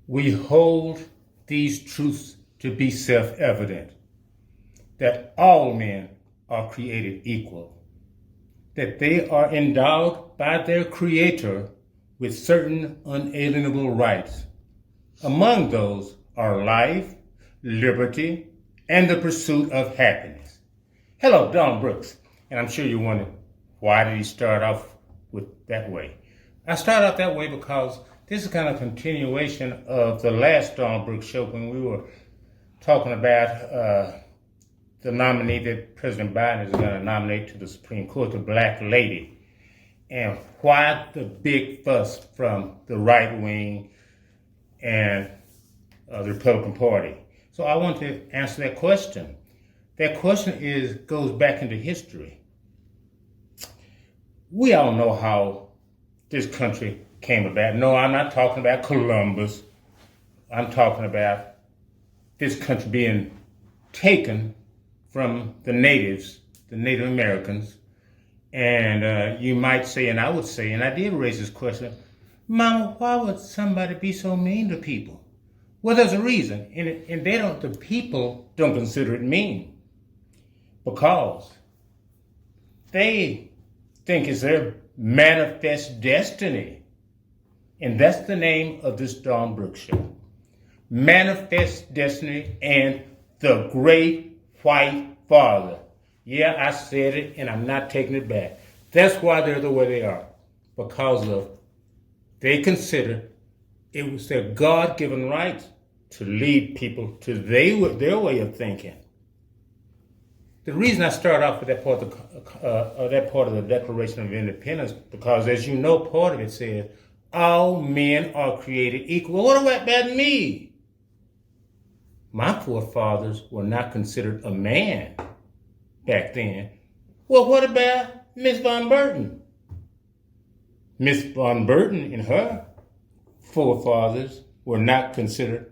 We hold these truths to be self-evident, that all men are created equal, that they are endowed by their Creator with certain unalienable rights. Among those are life, liberty, and the pursuit of happiness. Hello, Don Brooks, and I'm sure you're wondering, why did he start off with that way? I start out that way because this is kind of a continuation of the last Don Brooks show when we were talking about the nominee that President Biden is going to nominate to the Supreme Court, the black lady, and why the big fuss from the right wing and the Republican Party. So I want to answer that question. That question goes back into history. We all know how this country came about. No, I'm not talking about Columbus. I'm talking about this country being taken from the natives, the Native Americans. And you might say, and I would say, and I did raise this question, Mama, why would somebody be so mean to people? Well, there's a reason, and the people don't consider it mean, because they think it's their manifest destiny. And that's the name of this Don Brooks show. Manifest Destiny and the Great White Father. Yeah, I said it, and I'm not taking it back. That's why they're the way they are. Because they consider it was their God-given right to lead people to their way of thinking. The reason I start off with that part of the Declaration of Independence, because as you know, part of it says, all men are created equal. What about me? My forefathers were not considered a man back then. Well, what about Miss Von Burton? Miss Von Burton and her forefathers were not considered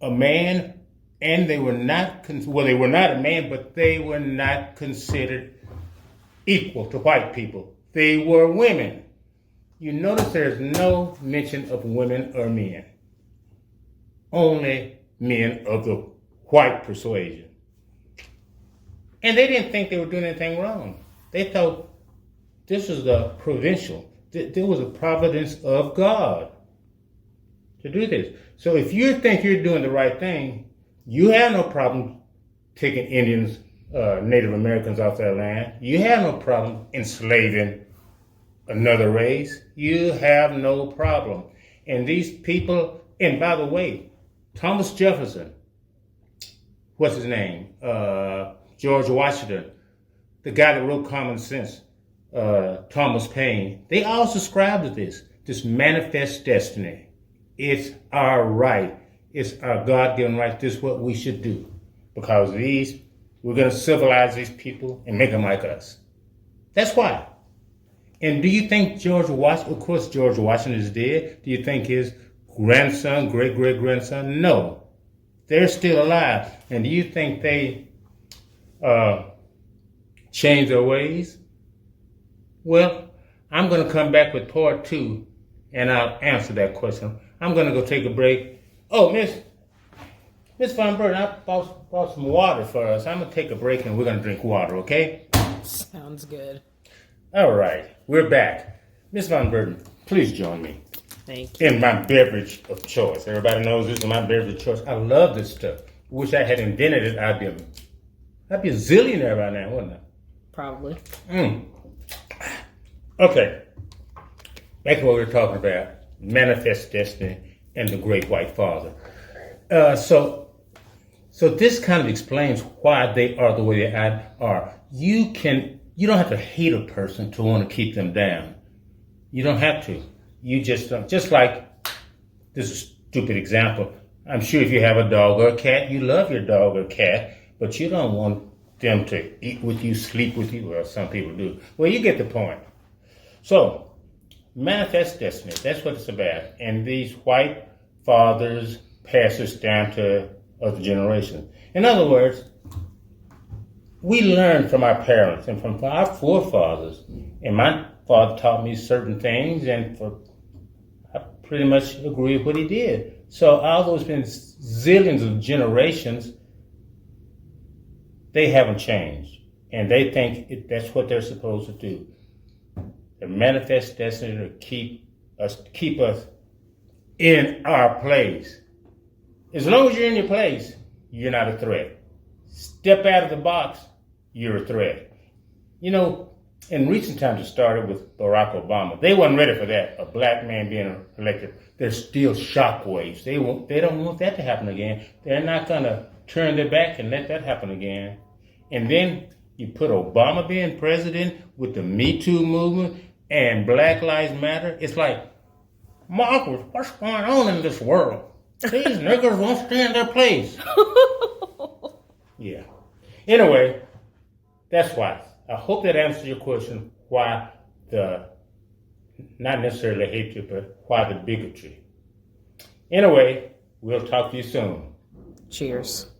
a man, and they were not, they were not a man, but they were not considered equal to white people. They were women. You notice there's no mention of women or men. Only men of the white persuasion. And they didn't think they were doing anything wrong. They thought this was the providential. There was a providence of God to do this. So if you think you're doing the right thing, you have no problem taking Indians, Native Americans off their land. You have no problem enslaving another race. You have no problem. And these people, and by the way, Thomas Jefferson, what's his name? George Washington, the guy that wrote Common Sense, Thomas Paine, they all subscribe to this manifest destiny. It's our right. It's our God-given right. This is what we should do. Because we're going to civilize these people and make them like us. That's why. And do you think George Washington, of course George Washington is dead. Do you think his grandson, great-great-grandson? No. They're still alive. And do you think they changed their ways? Well, I'm going to come back with part 2, and I'll answer that question. I'm going to go take a break. Oh, Miss Von Burton, I bought some water for us. I'm going to take a break, and we're going to drink water, okay? Sounds good. All right, we're back. Miss Von Burton, please join me. Thank you. In my beverage of choice. Everybody knows this is my beverage of choice. I love this stuff. Wish I had invented it. I'd be a zillionaire by now, wouldn't I? Probably. Okay. Back to what we were talking about. Manifest destiny and the Great White Father. So this kind of explains why they are the way they are. You don't have to hate a person to want to keep them down. You don't have to. You just don't. Just like, this is a stupid example. I'm sure if you have a dog or a cat, you love your dog or cat, but you don't want them to eat with you, sleep with you. Well, some people do. Well, you get the point. So, manifest destiny, that's what it's about. And these white fathers pass this down to other generations. In other words, we learn from our parents and from our forefathers. And my father taught me certain things, and pretty much agree with what he did. So although it's been zillions of generations, they haven't changed. And they think that's what they're supposed to do. The manifest destiny to keep us in our place. As long as you're in your place, you're not a threat. Step out of the box, you're a threat. You know, in recent times it started with Barack Obama. They wasn't ready for that, a black man being elected. There's still shockwaves. They don't want that to happen again. They're not going to turn their back and let that happen again. And then you put Obama being president with the Me Too movement and Black Lives Matter. It's like, Margaret, what's going on in this world? These niggers won't stay in their place. Yeah. Anyway, that's why. I hope that answers your question, why not necessarily hatred, but why the bigotry. Anyway, we'll talk to you soon. Cheers.